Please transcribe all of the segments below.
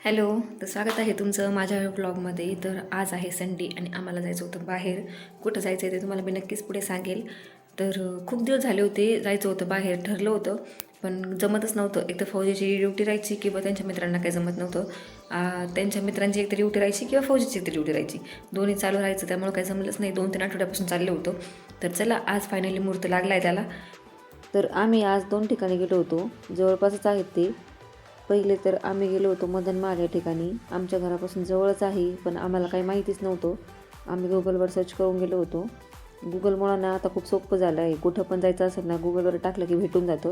Hello. तर स्वागत आहे तुमचं माझ्या ब्लॉगमध्ये. तर आज आहे संडे आणि आम्हाला जायचं होतं बाहेर. कुठं जायचं आहे ते तुम्हाला मी नक्कीच पुढे सांगेल. तर खूप दिवस झाले होते जायचं होतं बाहेर, ठरलं होतं पण जमतच नव्हतं. एक तर फौजीची ड्युटी राहायची किंवा त्यांच्या मित्रांना काही जमत नव्हतं. त्यांच्या मित्रांची एक तर ड्युटी राहायची किंवा फौजीची एक तर ड्युटी राहायची, दोन्ही चालू राहायचं. त्यामुळे काही जमलंच नाही. 2-3 आठवड्यापासून चाललं होतं. तर चला आज फायनली मुहूर्त लागला आहे त्याला. तर आम्ही आज 2 ठिकाणी गेलो होतो, जवळपासच आहेत ते. पहिले तर आम्ही गेलो होतो मदन महाल या ठिकाणी. आमच्या घरापासून जवळच आहे, पण आम्हाला काही माहितीच नव्हतं. आम्ही गुगलवर सर्च करून गेलो होतो. गुगलमुळं ना आता खूप सोपं झालं आहे. कुठं पण जायचं असेल ना, गुगलवर टाकलं की भेटून जातं.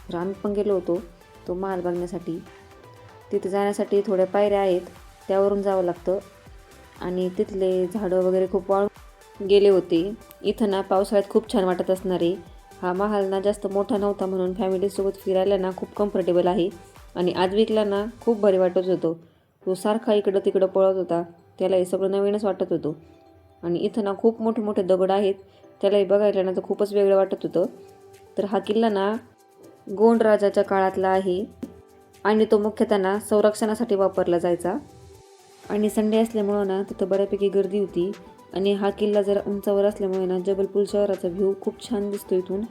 तर आम्ही पण गेलो होतो तो महाल बघण्यासाठी. तिथे जाण्यासाठी थोड्या पायऱ्या आहेत, त्यावरून जावं लागतं आणि तिथले झाडं वगैरे खूप वाळून गेले होते. इथं ना पावसाळ्यात खूप छान वाटत असणार आहे. हा महाल ना जास्त मोठा नव्हता, म्हणून फॅमिलीसोबत फिरायला ना खूप कम्फर्टेबल आहे. आणि आद्विकला ना खूप भारी वाटत होतं. तो सारखा इकडं तिकडं पळत होता. त्याला हे सगळं नवीनच वाटत होतं. आणि इथं ना खूप मोठे मोठे दगड आहेत. त्यालाही बघायला ना तर खूपच वेगळं वाटत होतं. तर हा किल्ला ना गोंड राजाच्या काळातला आहे आणि तो मुख्यतः ना संरक्षणासाठी वापरला जायचा. आणि संडे असल्यामुळं ना तिथं बऱ्यापैकी गर्दी होती. आणि हा किल्ला जरा उंचावर असल्यामुळे ना जबलपूर शहराचा व्ह्यू खूप छान दिसतो इथून.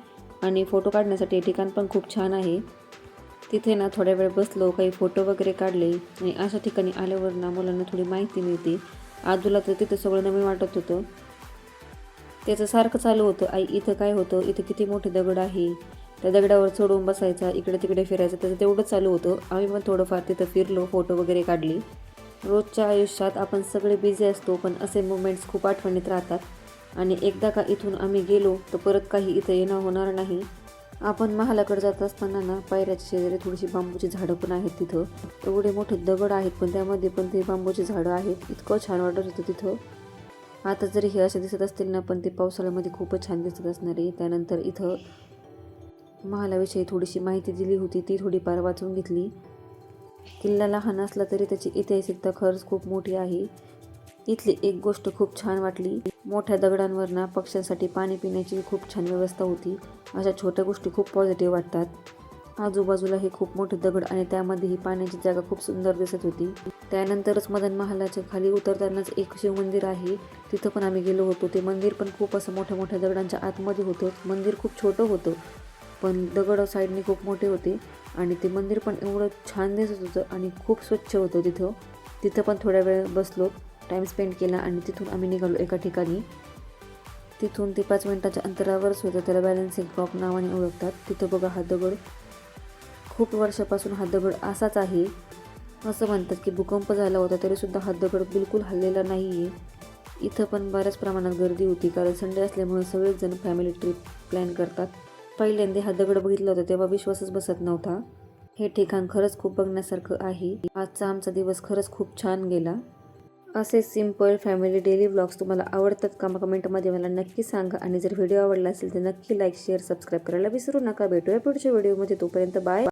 आणि फोटो काढण्यासाठी हे ठिकाण पण खूप छान आहे. तिथे ना थोड्या वेळ बसलो, काही फोटो वगैरे काढले. आणि अशा ठिकाणी आल्यावर ना मुलांना थोडी माहिती मिळते. आजूला तर तिथं सगळं नवीन वाटत होतं. त्याचं सारखं चालू होतं, आई इथं काय होतं, इथं किती मोठे दगड आहे, त्या दगडावर चढून बसायचा, इकडे तिकडे फिरायचं. त्याचं तेवढं चालू होतं. आम्ही पण थोडंफार तिथं फिरलो, फोटो वगैरे काढले. रोजच्या आयुष्यात आपण सगळे बिझी असतो, पण असे मुमेंट्स खूप आठवणीत राहतात. आणि एकदा का इथून आम्ही गेलो तर परत काही इथं येणं होणार नाही. आपण महालाकडे जात असताना ना पायऱ्याच्या शेजारी थोडीशी बांबूची झाडं पण आहेत तिथं. एवढे मोठे दगड आहेत, पण त्यामध्ये पण ते बांबूची झाडं आहेत. इतकं छान वाटत होतं तिथं. आता जरी हे असे दिसत असतील ना, पण ते पावसाळ्यामध्ये खूपच छान दिसत असणार आहे. त्यानंतर इथं महालाविषयी थोडीशी माहिती दिली होती, ती थोडीफार वाचून घेतली. किल्ला लहान असला तरी त्याची ऐतिहासिकता खरंच खूप मोठी आहे. इथली एक गोष्ट खूप छान वाटली. मोठ्या दगडांवर ना पक्ष्यांसाठी पाणी पिण्याची खूप छान व्यवस्था होती. अशा छोट्या गोष्टी खूप पॉझिटिव्ह वाटतात. आजूबाजूला हे खूप मोठे दगड आणि त्यामध्ये ही पाण्याची जागा खूप सुंदर दिसत होती. त्यानंतरच मदन महालाच्या खाली उतरतानाच एक शिवमंदिर आहे, तिथं पण आम्ही गेलो होतो. ते मंदिर पण खूप असं मोठ्या मोठ्या दगडांच्या आतमध्ये होतं. मंदिर खूप छोटं होतं, पण दगड साईडने खूप मोठे होते. आणि ते मंदिर पण एवढं छान दिसत होतं आणि खूप स्वच्छ होतं तिथं. तिथं पण थोड्या वेळ बसलो, टाईम स्पेंड केला आणि तिथून आम्ही निघालो एका ठिकाणी. तिथून ते 5 मिनिटाच्या अंतरावरच होतं. त्याला बॅलन्सिंग रॉक नावाने ओळखतात. तिथं बघा हा दगड, खूप वर्षापासून हा दगड असाच आहे. असं म्हणतात की भूकंप झाला होता तरीसुद्धा हा दगड बिलकुल हललेला नाही आहे. इथं पण बऱ्याच प्रमाणात गर्दी होती, कारण संडे असल्यामुळे सगळेच जण फॅमिली ट्रिप प्लॅन करतात. पहिल्यांदा हा दगड बघितला होता तेव्हा विश्वासच बसत नव्हता. हे ठिकाण खरंच खूप बघण्यासारखं आहे. आजचा आमचा दिवस खरंच खूप छान गेला. असे सिंपल फॅमिली डेली व्लॉग्स तुम्हाला आवडतात का? कमेंटमध्ये मला नक्की सांगा. आणि जर व्हिडिओ आवडला असेल तर नक्की लाईक, शेअर, सबस्क्राईब करायला विसरू नका. भेटूया पुढच्या व्हिडिओमध्ये. तोपर्यंत बाय.